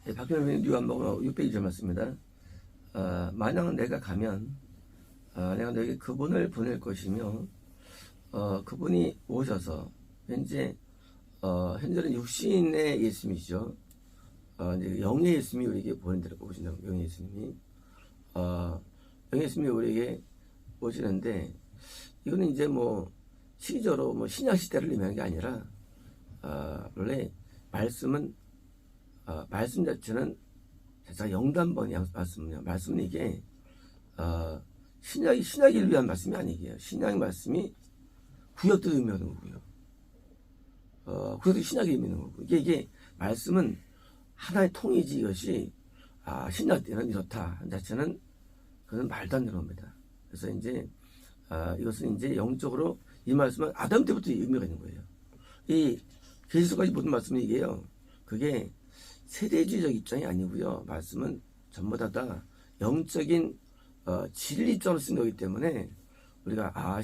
박현민 요한복음 600절 맞습니다. 만약 내가 가면 내가 너에게 그분을 보낼 것이며 그분이 오셔서 현재는 육신의 예수님이죠. 이제 영의 예수님이 우리에게 보낸다고 보신다고. 영의 예수님이 영의 예수님이 우리에게 오시는데, 이거는 이제 시기적으로 신약 시대를 의미하는 게 아니라 원래 말씀 자체는 제가 영단번이 말씀은요. 말씀은 이게 신약을 위한 말씀이 아니에요. 신약의 말씀이 구약도 의미하는 거고요. 구약도 신약이 의미하는 거고. 이게 말씀은 하나의 통이지, 이것이 신약 때는 이렇다 한 자체는 그건 말도 안 되는 겁니다. 그래서 이제 이것은 이제 영적으로 이 말씀은 아담 때부터 의미가 있는 거예요. 이 계시록까지 모든 말씀은 이게요. 그게 세대주의적 입장이 아니고요. 말씀은 전부 다 영적인 진리적으로 쓴 거기 때문에 우리가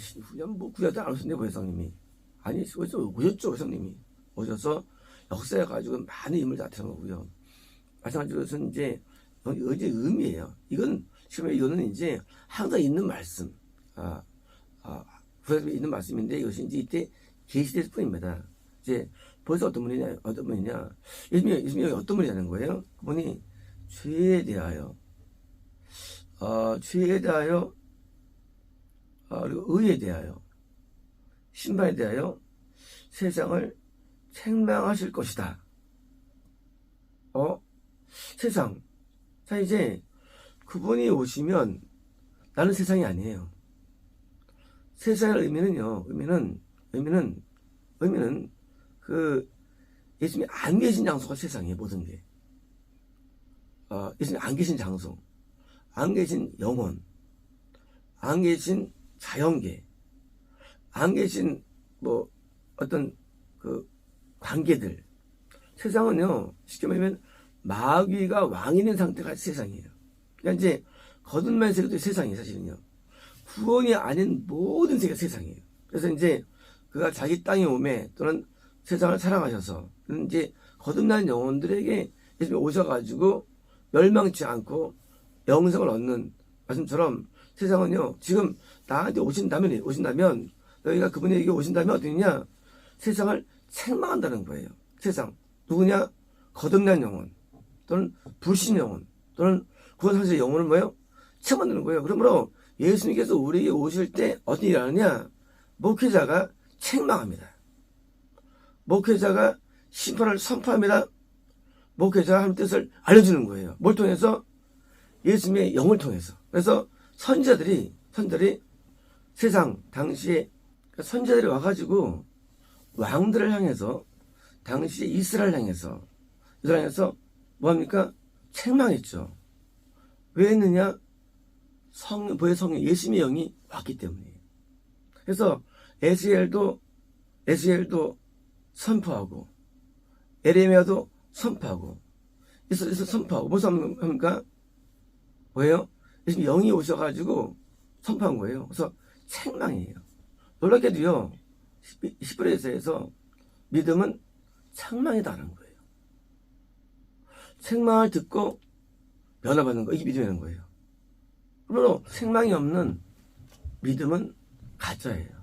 구약도 안 오셨네 보혜성님이. 아니 오셨죠. 보혜성님이 오셔서 역사해가지고 많은 인물 나타난 거고요. 마찬가지로 이제 의미예요. 이거는 이제 항상 있는 말씀, 구약에 있는 말씀인데 이것이 이제 이때 계시될 뿐입니다. 이제 벌써 어떤 분이냐? 예수님이 어떤 분이냐는 거예요. 그분이 죄에 대하여, 그리고 의에 대하여, 신방에 대하여 세상을 책망하실 것이다. 세상. 자, 이제 그분이 오시면 나는 세상이 아니에요. 세상의 의미는 예수님이 안 계신 장소가 세상이에요. 모든 게. 예수님이 안 계신 장소, 안 계신 영혼, 안 계신 자연계, 안 계신 어떤 관계들. 세상은요, 쉽게 말하면 마귀가 왕이 된 상태가 세상이에요. 그러니까 이제 거듭난 세계도 세상이에요. 사실은요, 구원이 아닌 모든 세계가 세상이에요. 그래서 이제 그가 자기 땅에 오매 또는 세상을 사랑하셔서 이제 거듭난 영혼들에게 예수님이 오셔가지고 멸망치 않고 영생을 얻는 말씀처럼, 세상은요, 지금 나한테 오신다면 너희가 그분에게 오신다면 어떠냐? 세상을 책망한다는 거예요. 세상 누구냐? 거듭난 영혼 또는 불신 영혼 또는 구원상실의 영혼을 책망하는 거예요. 그러므로 예수님께서 우리에게 오실 때 어떤 일을 하느냐? 목회자가 책망합니다. 목회자가 심판을 선포합니다. 목회자가 하나님의 뜻을 알려주는 거예요. 뭘 통해서? 예수님의 영을 통해서. 그래서 선지자들이 세상 당시에 선지자들이 와가지고 왕들을 향해서, 당시에 이스라엘 향해서 뭐합니까? 책망했죠. 왜 했느냐? 보혜 성령 예수님의 영이 왔기 때문이에요. 그래서 에스겔도 선포하고, 에레미야도 선포하고, 이스라엘에서 선포하고, 무슨 합니까? 뭐예요? 예수님 영이 오셔가지고 선포한 거예요. 그래서 책망이에요. 놀랍게도요, 히브리서에서 믿음은 책망이다라는 거예요. 책망을 듣고 변화받는 거, 이게 믿음이라는 거예요. 그러므로 책망이 없는 믿음은 가짜예요.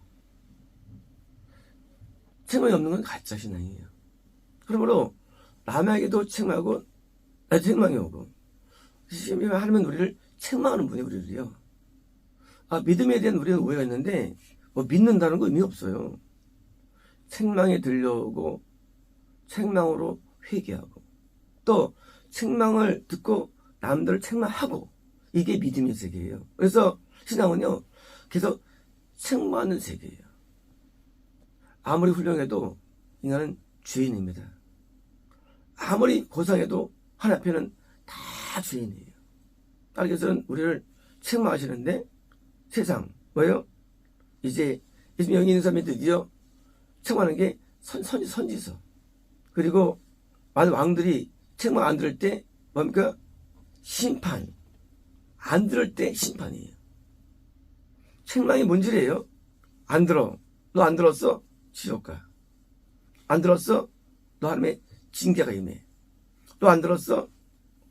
책망이 없는 건 가짜 신앙이에요. 그러므로 남에게도 책망하고 나도 책망이 오고, 하나님은 우리를 책망하는 분이 우리를요. 믿음에 대한 우리는 오해가 있는데 믿는다는 거 의미 없어요. 책망에 들려오고 책망으로 회개하고 또 책망을 듣고 남들을 책망하고, 이게 믿음의 세계예요. 그래서 신앙은요, 계속 책망하는 세계예요. 아무리 훌륭해도 인간은 죄인입니다. 아무리 고상해도 하나님 앞에는 다 죄인이에요. 하나님께서는 우리를 책망하시는데, 세상 뭐예요? 이제 예수님 영이 있는 사람이 드디어 책망하는 게 선지서. 그리고 많은 왕들이 책망 안 들을 때 뭡니까? 심판. 안 들을 때 심판이에요. 책망이 뭔지래요? 안 들어. 너 안 들었어? 지옥 가. 안 들었어? 너 하나님의 징계가 임해. 너 안 들었어?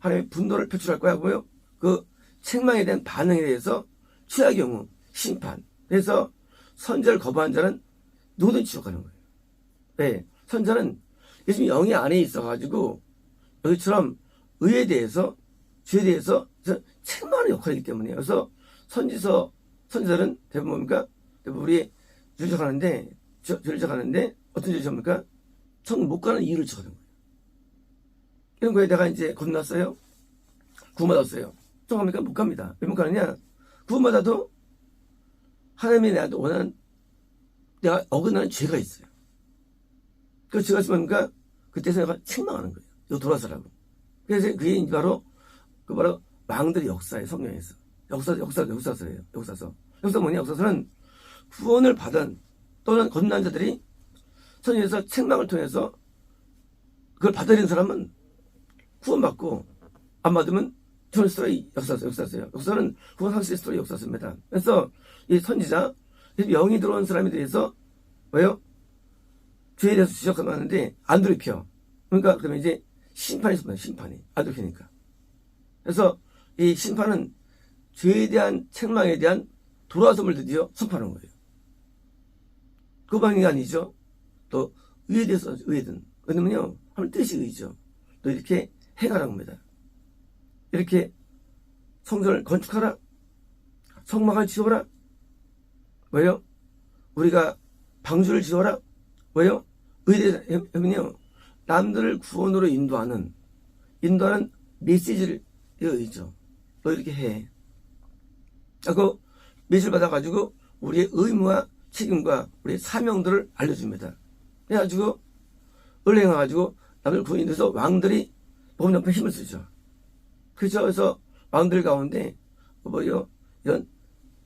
하나님의 분노를 표출할 거야. 뭐요? 그 책망에 대한 반응에 대해서 취할 경우 심판. 그래서 선지자를 거부한 자는 누구든 지옥가는 거예요. 네, 선지자는 예수님 영이 안에 있어가지고 여기처럼 의에 대해서 죄에 대해서 책망하는 역할이기 때문이에요. 그래서 선지자는 대부분 뭡니까? 대부분 우리 죄를 져가는데 어떤 죄를 져합니까? 천국 못 가는 이유를 져가는 거예요. 이런 거에 내가 이제 겁났어요. 구원받았어요. 천국갑니까? 못 갑니다. 왜 못 가느냐? 구원받아도 하나님이 내가 원하는 내가 어긋나는 죄가 있어요. 그 죄가 있으면 뭡니까? 그때서 내가 책망하는 거예요. 이거 돌아서라고. 그래서 그게 바로 왕들의 역사의 성경에서 역사서예요. 역사서 뭐냐? 역사서는 구원을 받은 또는 거듭난 자들이 선지에서 책망을 통해서 그걸 받아들인 사람은 구원받고 안 받으면 저는 스토리 역사서예요. 역사는 구원 상실의 스토리 역사서입니다. 그래서 이 선지자 영이 들어온 사람에 대해서 뭐예요? 죄에 대해서 지적하는데 안 돌이켜. 그러니까 그러면 이제 심판이 있습니다. 심판이 안 돌이키니까. 그래서 이 심판은 죄에 대한 책망에 대한 돌아섬을 드디어 선포하는 거예요. 그만이 아니죠. 또 의에 대해서 의든 왜냐면요 하나님 뜻이 의죠. 또 이렇게 행하라는 겁니다. 이렇게 성전을 건축하라, 성막을 지어라. 뭐예요? 우리가 방주를 지어라. 뭐예요? 의에 대해서는요 남들을 구원으로 인도하는 메시지를 의죠. 너 이렇게 해. 그 메시지를 받아가지고 우리의 의무와 책임과 우리의 사명들을 알려줍니다. 그래가지고 을행해가지고 남들 구원에 대해서 왕들이 법 옆에 힘을 쓰죠. 그래서 왕들 가운데 뭐요 이런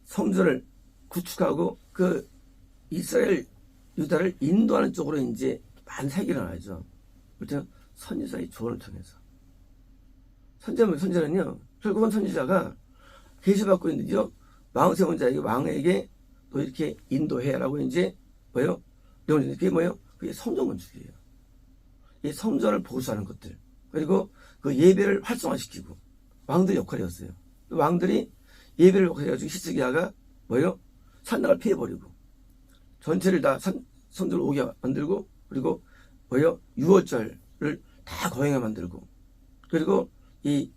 성전을 구축하고 그 이스라엘 유다를 인도하는 쪽으로 이제 많은 사기를 하죠. 그렇죠? 선지자의 조언을 통해서. 선지자는요 결국은 선지자가 계시받고 있는데요 왕 세운 자에게 왕에게 또 이렇게 인도해라고 이제 뭐요? 그게 뭐요? 그게 성전 건축이에요. 이 성전을 보수하는 것들 그리고 그 예배를 활성화시키고 왕들의 역할이었어요. 왕들이 예배를 해가지고 히스기야가 뭐요? 산당을 피해버리고 전체를 다 성전을 오게 만들고 그리고 뭐요? 유월절을 다 거행해 만들고 그리고 이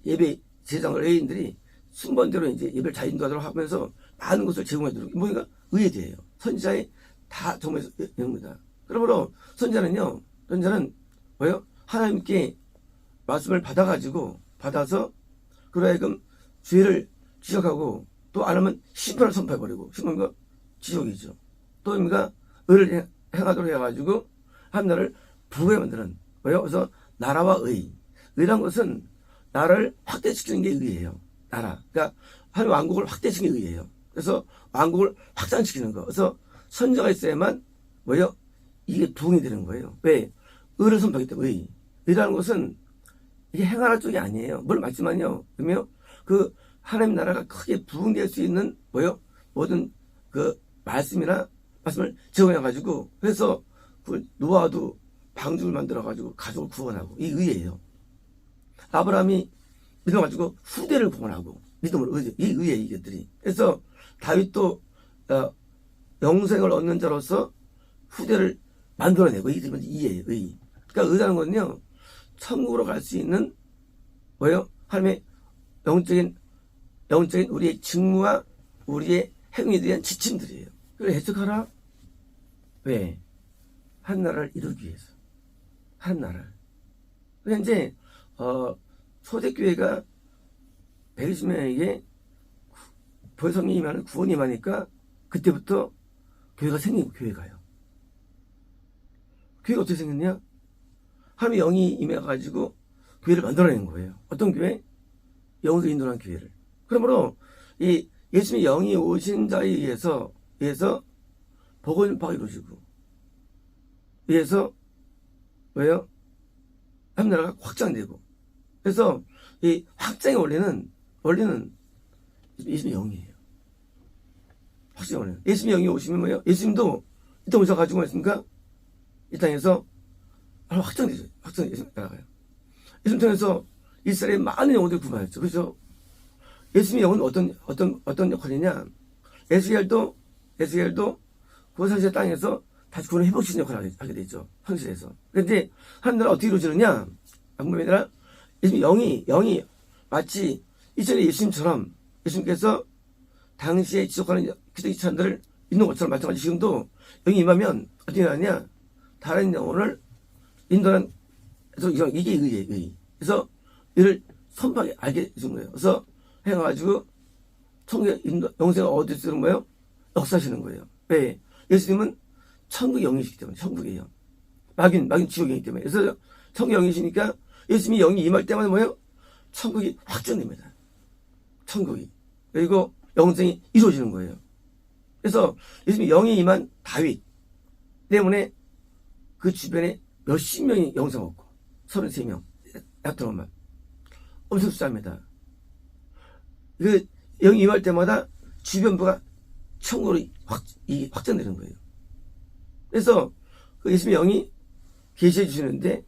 예배 제장을 레인들이 순번대로 이제 예배를 잘 인도하도록 하면서 많은 것을 제공해주고 뭐니까 의에 대해요. 선지자의 다 정말 내용입니다. 그러므로 선지자는 뭐요? 하나님께 말씀을 받아서 그로 하여금 죄를 지적하고 또 안 하면 심판을 선포해버리고 심판과 지옥이죠. 또 의를 행하도록 해가지고 하나님을 부귀하게 만드는 뭐요? 그래서 나라와 의란 것은 나라를 확대시키는 게 의예요. 나라. 그러니까 하나님 왕국을 확대시키는 게 의예요. 그래서 왕국을 확장시키는 거. 그래서 선지자가 있어야만 뭐요? 이게 부흥이 되는 거예요. 왜? 의를 선포하기 때문에 의라는 것은 이게 행하는 쪽이 아니에요. 물론 맞지만요. 그러면 그 하나님 나라가 크게 부흥될 수 있는 뭐요? 모든 그 말씀을 제공해가지고 그래서 그 노아도 방주를 만들어가지고 가족을 구원하고 이 의예요. 아브라함이 믿어가지고 후대를 구원하고 믿음으로 이 의예요 이것들이. 그래서 다윗도 영생을 얻는 자로서 후대를 만들어내고 이게 이예요 의. 그러니까 의라는 건요 천국으로 갈 수 있는 뭐예요? 하나님의 영적인 우리의 직무와 우리의 행위에 대한 지침들이에요. 그걸 해석하라. 왜? 한 나라를 이루기 위해서. 한 나라를. 그러니까 이제 초대교회가 120명에게 보혜성이 임하는 구원이 임하니까 그때부터 교회가 생기고 교회가요. 교회가 어떻게 생겼냐? 하나님의 영이 임해가지고 교회를 만들어낸 거예요. 어떤 교회? 영으로 인도한 교회를. 그러므로 이 예수님의 영이 오신 자에 의해서 복음파가 이루어지고 의해서 왜요? 하나님 나라가 확장되고 그래서 이 확장의 원리는 예수님의 영이에요. 확장의 원리는 예수님의 영이 오시면 뭐예요? 예수님도 이 땅 오셔가지고 있습니까? 이 땅에서 확장되죠. 확장되죠. 나라가요. 예수님 통해서 이스라엘의 많은 영혼들이 구원하였죠. 그렇죠? 예수님의 영혼은 어떤 역할이냐? 에스겔도 그 사실의 땅에서 다시 구원을 회복시키는 역할을 하게 되죠. 현실에서. 그런데 하나님은 어떻게 이루어지느냐? 방법이 아니라 예수님 영이 마치 이전에 예수님처럼 예수님께서 당시에 지속하는 기독교 찬들을 있는 것처럼 마찬가지 지금도 영이 임하면 어떻게 하냐? 다른 영혼을 인도하는, 그래서 이게 의. 그래서 이를 선박에 알게 해준 거예요. 그래서 해가지고 영생을 어디 쓰는 거예요? 역사하시는 거예요. 왜? 예수님은 천국의 영이시기 때문에, 천국의 영. 마귀는 지옥의 영이기 때문에. 그래서 천국의 영이시니까 예수님이 영이 임할 때마다 뭐예요? 천국이 확정됩니다. 천국이. 그리고 영생이 이루어지는 거예요. 그래서 예수님이 영이 임한 다윗 때문에 그 주변에 몇십 명이 영생 얻고 33명 약탈만 엄청 숫자입니다. 그 영이 임할 때마다 주변부가 천국으로 확장되는 거예요. 그래서 그 예수님의 영이 계시해 주시는데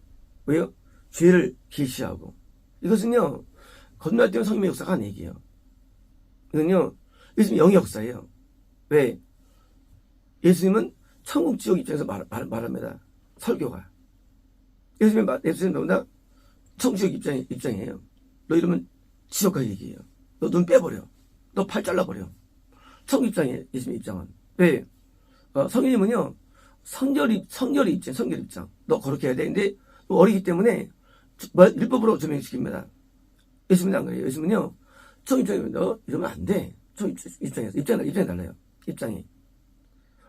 왜요? 죄를 계시하고 이것은요 건널 때는 성령의 역사가 아닌 얘기예요. 이건요 예수님의 영의 역사예요. 왜? 예수님은 천국 지옥 입장에서 말합니다. 설교가. 예수님 너무나 천국 지옥 입장이에요. 너 이러면 지옥 갈 얘기예요. 너 눈 빼버려. 너 팔 잘라버려. 천국 입장이에요. 예수님의 입장은. 왜? 성령님은요 성결의 입장. 너 거룩해야 돼. 근데 너 어리기 때문에 율법으로 조명시킵니다. 예수님은 안 그래요. 예수님은요 천국 입장이면 너 이러면 안 돼. 천국 입장이 달라요. 입장이.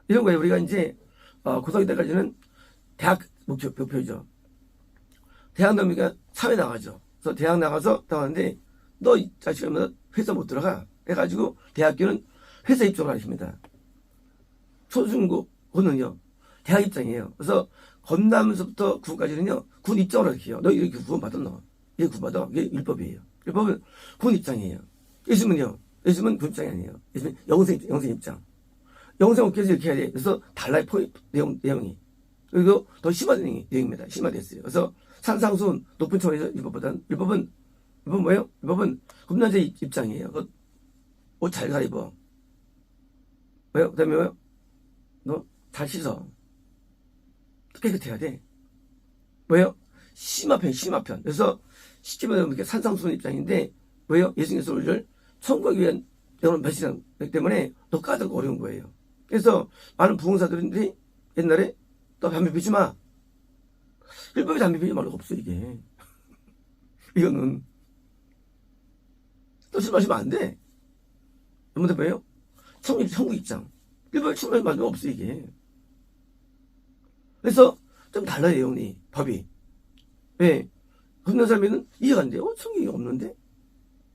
이런 거예요. 우리가 이제 고등학교 때까지는 대학 목표죠. 대학 넘으니까 사회 나가죠. 그래서 대학 나가는데 너 이 자식은 회사 못 들어가 해가지고 대학교는 회사 입장을 하십니다. 초중고는요 대학 입장이에요. 그래서 건담에서부터 구까지는요 군 입장으로 이렇게 해요. 너 이렇게 구원 받았나? 이게 구받아. 이게 율법이에요. 율법은 군 입장이에요. 예수님은 군 입장이 아니에요. 예수님은 영생 입장. 영생 얻기 위해서 이렇게 해야 돼. 그래서 달라요. 내용이. 그리고 더 심한 내용입니다. 심화됐어요. 그래서 산상수훈 높은 차원에서 율법은 뭐예요? 율법은 금난자 입장이에요. 옷 잘 갈아입어. 왜요? 그 다음에 뭐요? 너 잘 씻어. 깨끗해야 돼. 뭐예요? 심화편. 그래서 쉽게 말하면 이렇게 산상수훈 입장인데 왜요? 예수님께서 우리를 천국하기 위한 영혼 배신하기 때문에 더 까다롭고 어려운 거예요. 그래서 많은 부흥사들이 옛날에 너 담배 피지 마. 율법에 담배 피지 말고 없어 이게. 이거는 또 술 마시면 안 돼. 여러분들 뭐예요? 천국 입장. 율법에 술 마시면 안 돼. 없어 이게. 그래서 좀 달라요 내용이. 법이. 왜? 걷는 사람에는 이해가 안 돼요. 천국이 없는데?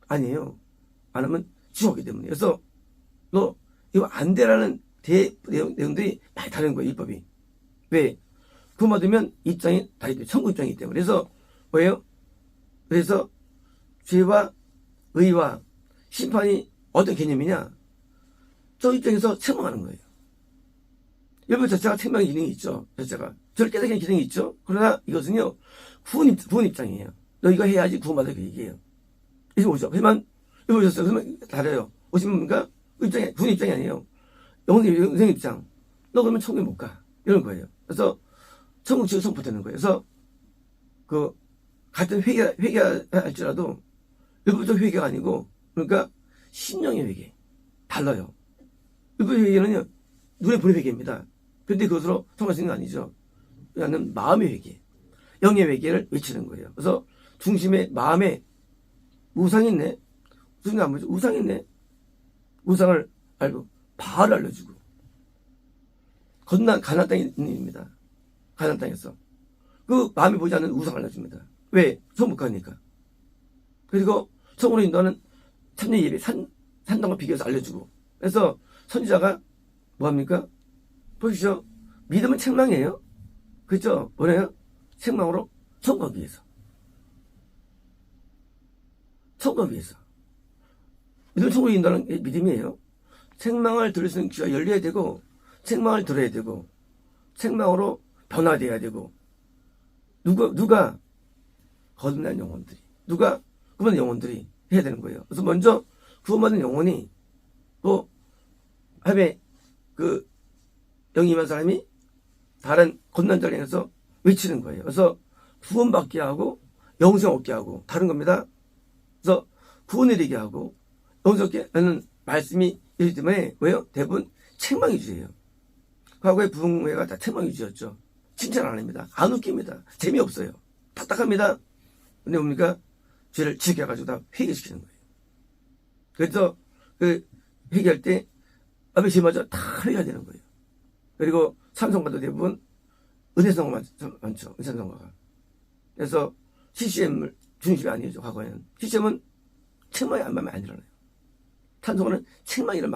아니에요. 안 하면 지옥이기 때문에. 그래서 너 이거 안 돼라는 내용들이 많이 다른 거예요. 율법이. 왜? 그거 받으면 입장이 다르죠. 천국 입장이기 때문에. 그래서 뭐예요? 그래서 죄와 의와 심판이 어떤 개념이냐? 저 입장에서 책망하는 거예요. 율법 자체가 책망의 기능이 있죠. 저를 깨닫게 하는 기능이 있죠. 그러나 이것은요 구원 입장이에요. 너 이거 해야지 구원받을 그 얘기예요. 이제 오죠. 하지만 율법 오셨어요. 그러면 다르요. 오시면 뭔가 구원 입장이 아니에요. 영생 입장. 너 그러면 천국에 못 가. 이런 거예요. 그래서 천국 지옥 선포되는 거예요. 그래서 같은 회개할지라도 율법적 회개가 아니고 그러니까 신령의 회개. 달라요. 율법의 회개는요 눈에 보는 회개입니다. 그런데 그것으로 통할 수 있는 건 아니죠. 그냥 마음의 회개, 영의 회개를 외치는 거예요. 그래서 중심에 마음에 우상이 있네. 무슨 안 보죠? 우상이 있네. 우상을 알고 바알을 알려주고 가나안 땅에 있는 일입니다. 가나안 땅에서 그 마음이 보지 않는 우상을 알려줍니다. 왜? 처음 못 가니까. 그리고 성으로 인도하는 참여 예배 산당과 비교해서 알려주고. 그래서 선지자가 뭐합니까? 보십시오. 믿음은 책망이에요. 그죠? 뭐래요? 책망으로 천국 위해서. 천국 위해서. 믿음은 천국에 인도하는 게 믿음이에요. 책망을 들을 수 있는 귀가 열려야 되고 책망을 들어야 되고 책망으로 변화되어야 되고 누가 거듭난 영혼들이. 누가? 구원받은 영혼들이 해야 되는 거예요. 그래서 먼저 구원받은 영혼이 또 하루에 그 영이 임한 사람이 다른 거듭난 자를 향해서 외치는 거예요. 그래서 구원받게 하고 영생 얻게 하고 다른 겁니다. 그래서 구원 이르게 하고 영생 얻게 하는 말씀이 있기 때문에 왜요? 대부분 책망 위주예요. 과거의 부흥회가 다 책망 위주였죠. 칭찬 안 합니다. 안 웃깁니다. 재미없어요. 딱딱합니다. 근데 뭡니까? 죄를 지켜가지고 다 회개시키는 거예요. 그래서 그 회개할 때 앞에 죄마저 다 회개가 되는 거예요. 그리고 찬송가도 대부분 은혜성가 많죠. 은혜성가가. 그래서 CCM을 중심이 아니죠. 과거에는. CCM은 책망이 안 마음에 안 일어나요. 찬송가는 책망이란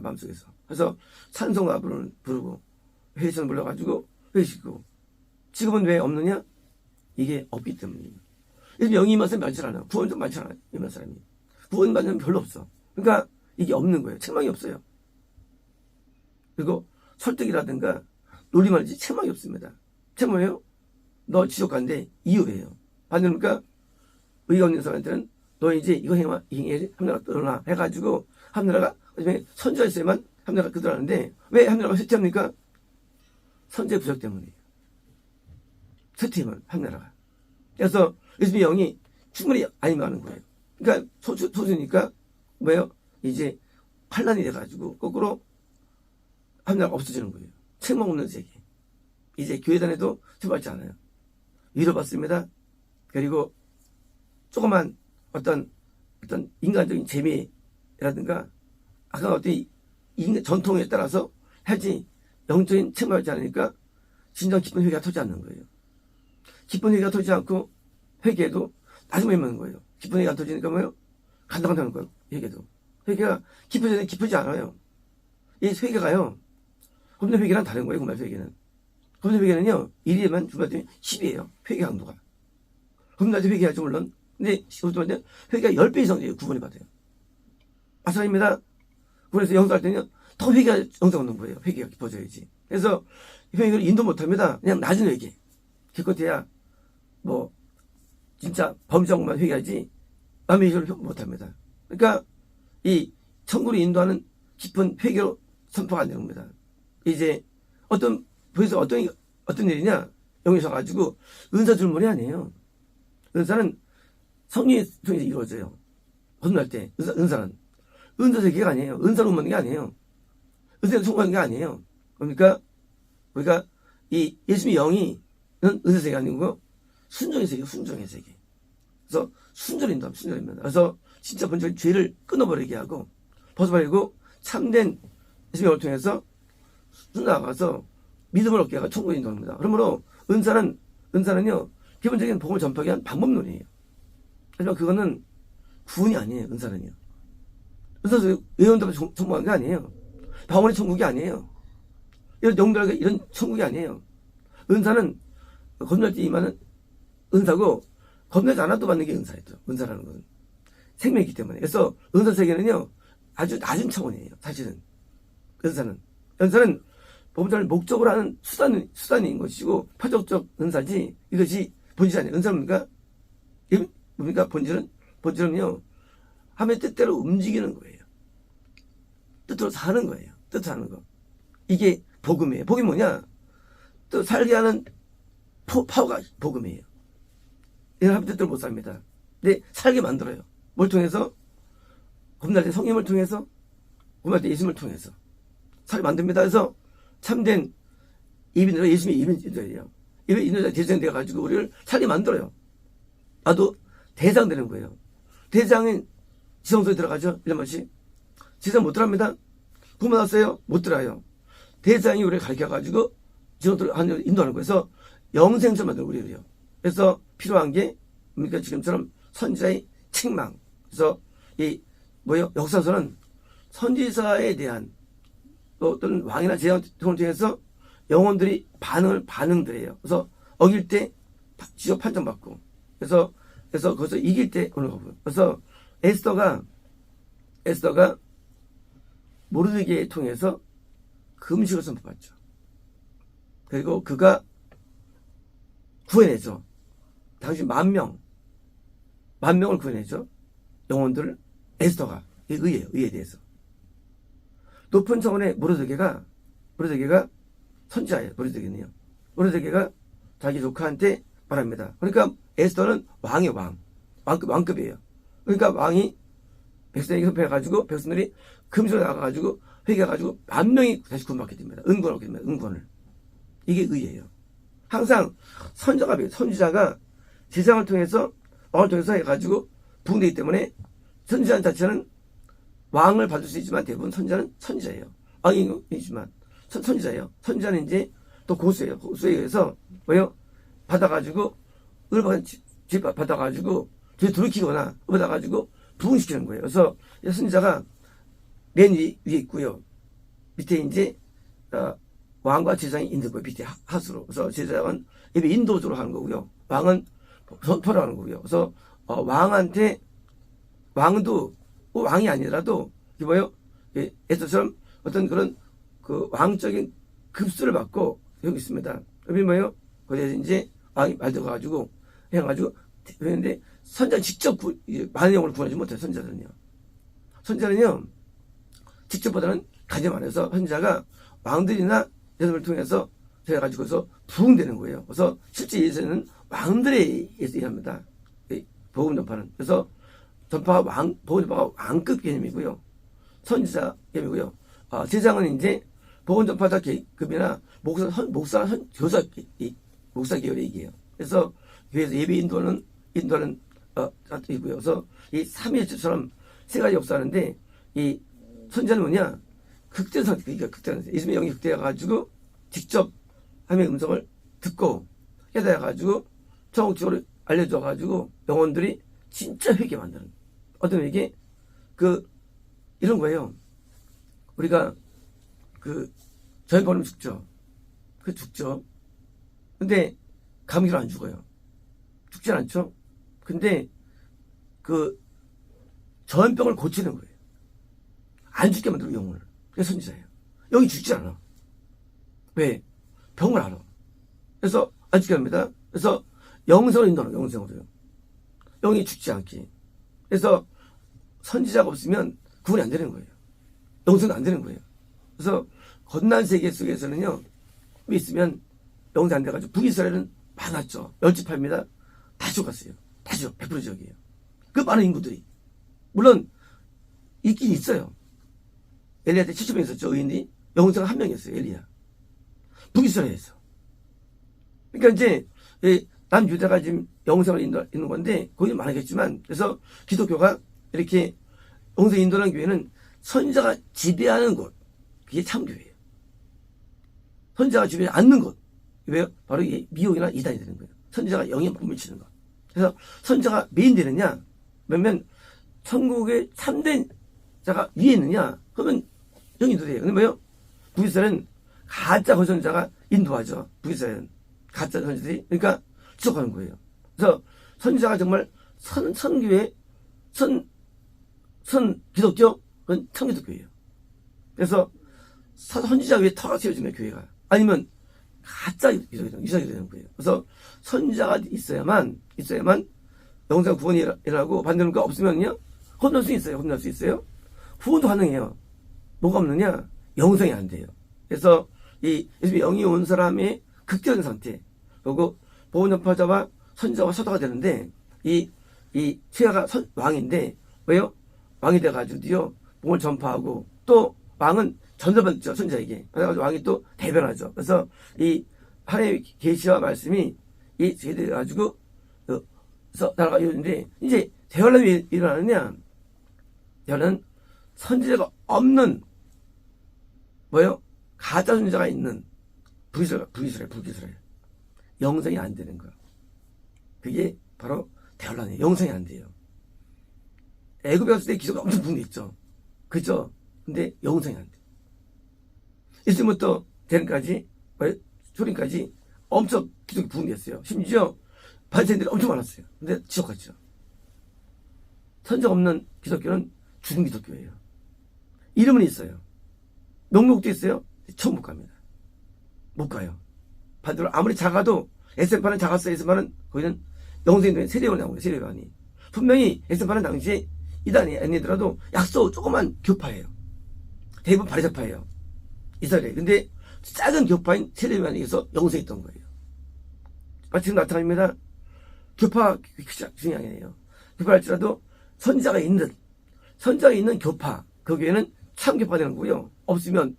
마음속에서. 그래서 찬송가 부르고 회의선 불러가지고 회의시키고. 지금은 왜 없느냐? 이게 없기 때문이에요. 요즘 영이 임한 사람이 많지 않아요. 구원도 많지 않아요. 임한 사람이. 구원 받는 사람 별로 없어. 그러니까 이게 없는 거예요. 책망이 없어요. 그리고 설득이라든가 놀림하는지 책망이 없습니다. 책망이에요? 너 지옥 간대. 이유예요. 반대니까 의가 없는 사람한테는 너 이제 이거 행해야지 함나라가 떠나 해가지고 함나라가 그다음에 선지자 있어야만 함나라가 그들하는데 왜 함나라가 쇠퇴합니까? 선지자 부족 때문이에요. 쇠퇴하면 함나라가. 그래서 요즘에 영이 충분히 안 임하는 거예요. 그러니까 소수니까 뭐예요? 이제 환란이 돼가지고 거꾸로 함나라가 없어지는 거예요. 책망 없는 세계. 이제 교회 다녀도 책망받지 않아요. 위로받습니다. 그리고 조그만 어떤 인간적인 재미라든가 아까 어떤 전통에 따라서 하지 영적인 책망받지 않으니까 진정 기쁜 회개가 터지지 않는 거예요. 기쁜 회개가 터지지 않고 회개도 나중에 있는 거예요. 기쁜 회개가 안 터지니까 뭐예요? 간당간당한 거예요. 회개도. 회개가 기쁘지 않아요. 이 회개가요. 검증 회개랑 다른 거예요. 구말 회개는. 검증 회개는요. 1일에만 주말에 10이에요. 회개 강도가. 검증 회개하죠 물론. 근데 회개가 10배 이상 돼요. 구원이 받아요. 마찬가지입니다. 그래서 영성할 때는 더 회개가 영성 없는 거예요. 회개가 깊어져야지. 그래서 회개를 인도 못합니다. 그냥 낮은 회개. 기껏해야 뭐 진짜 범죄만 회개하지 남의 회개를 못합니다. 그러니까 이 천국을 인도하는 깊은 회개로 선포가 안 되는 겁니다. 이제 그래서 어떤 일이냐 영에서 가지고 은사 줄머리 아니에요. 은사는 성령의 통해서 이루어져요. 거듭날 때 은사는 은사 세계가 아니에요. 은사로 먹는 게 아니에요. 은사로 성공하는 게 아니에요. 그러니까 우리가 이 예수님의 영이 은사 세계가 아니고 순종의 세계, 순종의 세계. 그래서 순종입니다. 그래서 진짜 본질적인 죄를 끊어버리게 하고 벗어버리고 참된 예수님의 영을 통해서 나아가서 믿음을 얻게 하고 천국에 인도합니다. 그러므로 은사는요 기본적인 복음을 전파하기 위한 방법론이에요. 하지만 그거는 구원이 아니에요. 은사는요. 은사도 외운다고 성공한 게 아니에요. 방언의 천국이 아니에요. 이런 영들에게 이런 천국이 아니에요. 은사는 거듭날 때 임하는 은사고 거듭나지 않아도 받는 게 은사예요. 은사라는 건 생명이기 때문에. 그래서 은사 세계는요 아주 낮은 차원이에요. 사실은 은사는 범죄를 목적으로 하는 수단인 것이고 파격적 은사지 이것이 본질이 아니에요. 은사는 뭡니까? 본질은요 하나님의 뜻대로 움직이는 거예요. 뜻대로 사는 거예요. 뜻대로 사는 거. 이게 복음이에요. 복음이 뭐냐? 또 살게 하는 파워가 복음이에요. 이런 하나님 뜻대로 못 삽니다. 근데 살게 만들어요. 뭘 통해서? 겁날 때 성령을 통해서, 겁날 때 예수님을 통해서 살게 만듭니다. 그래서 참된 예수님의 이민자예요. 이민자 대상이 돼가지고 우리를 살게 만들어요. 나도 대상 되는 거예요. 대상인 지성소에 들어가죠. 이런 맛이. 지성 못 들어갑니다. 구원 받았어요? 못 들어요. 대상이 우리를 가르쳐가지고 지성소를 인도하는 거예요. 그래서 영생처럼 만드는 우리를요. 그래서 필요한 게 뭡니까? 지금처럼 선지자의 책망. 그래서 역사서는 선지자에 대한 어떤 왕이나 제왕을 통해서 영혼들이 반응들이에요. 그래서 어길 때 지옥 판정받고 그래서 거기서 이길 때 오는 거고요. 그래서 에스더가 모르드게를 통해서 금식을 선포받죠. 그리고 그가 구해내죠. 당시 10,000명 만 명을 구해내죠. 영혼들을. 에스더가 의에 대해서. 높은 차원의 모르드게가 선지자예요. 모르드게는요. 모르드게가 자기 조카한테 말합니다. 그러니까 에스더는 왕이에요. 왕급이에요. 그러니까 왕이 백성에게 협회해가지고 백성들이 금수로 나가가지고 회개해가지고 만 명이 다시 구원받게 됩니다. 은권을 얻게 됩니다. 은권을. 이게 의예요. 항상 선지자가 제사장을 통해서 왕을 통해서 해가지고 부흥되기 때문에 선지자 자체는 왕을 받을 수 있지만 대부분 선지자는 선지자예요. 왕이지만 선지자예요. 선지자는 이제 또 고수예요. 고수에 의해서 뭐요? 받아가지고 받아가지고 뒤에 돌이키거나 받아가지고 부흥시키는 거예요. 그래서 선지자가 맨 위에 있고요. 밑에 이제 왕과 제사장이 있는 거예요. 밑에 하수로. 그래서 제사장은 예배 인도적으로 하는 거고요. 왕은 선포를 하는 거고요. 그래서 왕도 왕이 아니라도 이게 뭐예요? 에스더처럼 어떤 그런 그 왕적인 급수를 받고 여기 있습니다. 여기 뭐예요? 거기에서 이제 왕이 말들어가지고 해가지고 했는데 선지자 직접 많은 영혼을 구원하지 못해요. 선지자는요 직접보다는 가장 많아서 선지자가 왕들이나 여성을 통해서 해가지고서 부흥되는 거예요. 그래서 실제 예수는 왕들에 의해서 일합니다. 복음 전파는. 그래서 복음 전파가 왕급 개념이고요. 선지자 개념이고요. 제사장은 이제 복음 전파자 급이나 목사나 교사 계열의 얘기예요. 그래서 교회에서 예배 인도하는 이고요. 그래서 이 삼위일체처럼 세 가지 역사하는데 이 선지자는 뭐냐? 극대한 상태, 그러니까 극대한 상태. 예수님의 영이 극대해가지고 직접 하나님의 음성을 듣고 깨달아가지고 전국적으로 알려줘가지고 영혼들이 진짜 회개 만드는. 어떤 회개? 이런 거예요. 우리가 저희 버리면 죽죠. 죽죠. 근데 감기로 안 죽어요. 죽진 않죠. 근데 전병을 고치는 거예요. 안 죽게 만들고 영혼을. 그게 선지자예요. 영이 죽지 않아. 왜? 병을 알아. 그래서 안 죽게 합니다. 그래서 영성으로 인도하는 거예요. 영성으로요. 영이 죽지 않게. 그래서 선지자가 없으면 구원이 안 되는 거예요. 영성은 안 되는 거예요. 그래서 건난 세계 속에서는요. 있으면 영성이 안 돼가지고 북이스라엘은 많았죠. 멸집합니다. 다 죽었어요. 다 죽어. 100% 지역이에요. 그 많은 인구들이. 물론 있긴 있어요. 엘리야 때 70명 있었죠. 의인이. 영성 한 명이었어요. 엘리야. 북이스라엘에서. 그러니까 이제 남유다가 지금 영성을 인도하는 건데 거기 많았겠지만 그래서 기독교가 이렇게 영성 인도하는 교회는 선지자가 지배하는 곳. 그게 참교회예요. 선지자가 지배하지 않는 곳. 왜요? 바로 이게 미혹이나 이단이 되는 거예요. 선지자가 영에 못 미치는 것. 그래서 선지자가 메인 되느냐? 그러면 천국의 참된 자가 위에 있느냐? 그러면 영이 인도돼요. 근데 뭐요? 북이스라엘은 가짜 선지자가 인도하죠. 북이스라엘은 가짜 선지자들이 그러니까 지속하는 거예요. 그래서 선지자가 정말 선교회 기독교 그건 청기독교예요. 그래서 선지자 위에 터가 세워지는 교회가 아니면 가짜 유사가 되는 거예요. 그래서 선지자가 있어야만 영성 구원이 일어나고 반대로 없으면요 혼날 수 있어요. 구원도 가능해요. 뭐가 없느냐? 영성이 안 돼요. 그래서 이 예수님의 영이 온 사람의 극대화된 상태 그리고 보훈전파자와 선지자와 사도가 되는데 이 최하가 왕인데 왜요? 왕이 돼가지고요 복음을 전파하고 또 왕은 전달받죠 선지자에게. 그래가지고 왕이 또 대변하죠. 그래서 이 하나님의 계시와 말씀이 이 제대해가지고 그래서 나라가 이루어지는데 이제 대환란이 일어나느냐? 대환란은 선지자가 없는 뭐요? 가짜 선지자가 있는 북이스라엘 영성이 안 되는 거야. 그게 바로 대환란이에요. 영성이 안 돼요. 애굽에 갔을 때 기도가 엄청 부흥했죠. 그죠? 근데 영성이 안 돼. 이때부터 대련까지 초림까지 엄청 기독이 부흥됐어요. 심지어 반세인들이 엄청 많았어요. 근데 지옥 갔죠. 선지자 없는 기독교는 죽은 기독교예요. 이름은 있어요. 명목도 있어요. 처음 못 갑니다. 못 가요. 반대로 아무리 작아도 SM판은 작았어요. SM판은 거기는 영성인도의 세례요한이 나온 거예요. 세례요한이. 분명히 예수파는 당시에 이단이 아니더라도 약소 조그만 교파예요. 대부분 바리새파예요. 이스라엘에. 근데 작은 교파인 텔레비안에서 영세했던 거예요. 마침 나타납니다. 교파 중요한 게 아니에요. 교파할지라도 선지자가 있는 교파, 거기에는 참 교파 되는 거고요. 없으면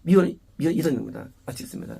미련이 있었는 겁니다. 마치겠습니다.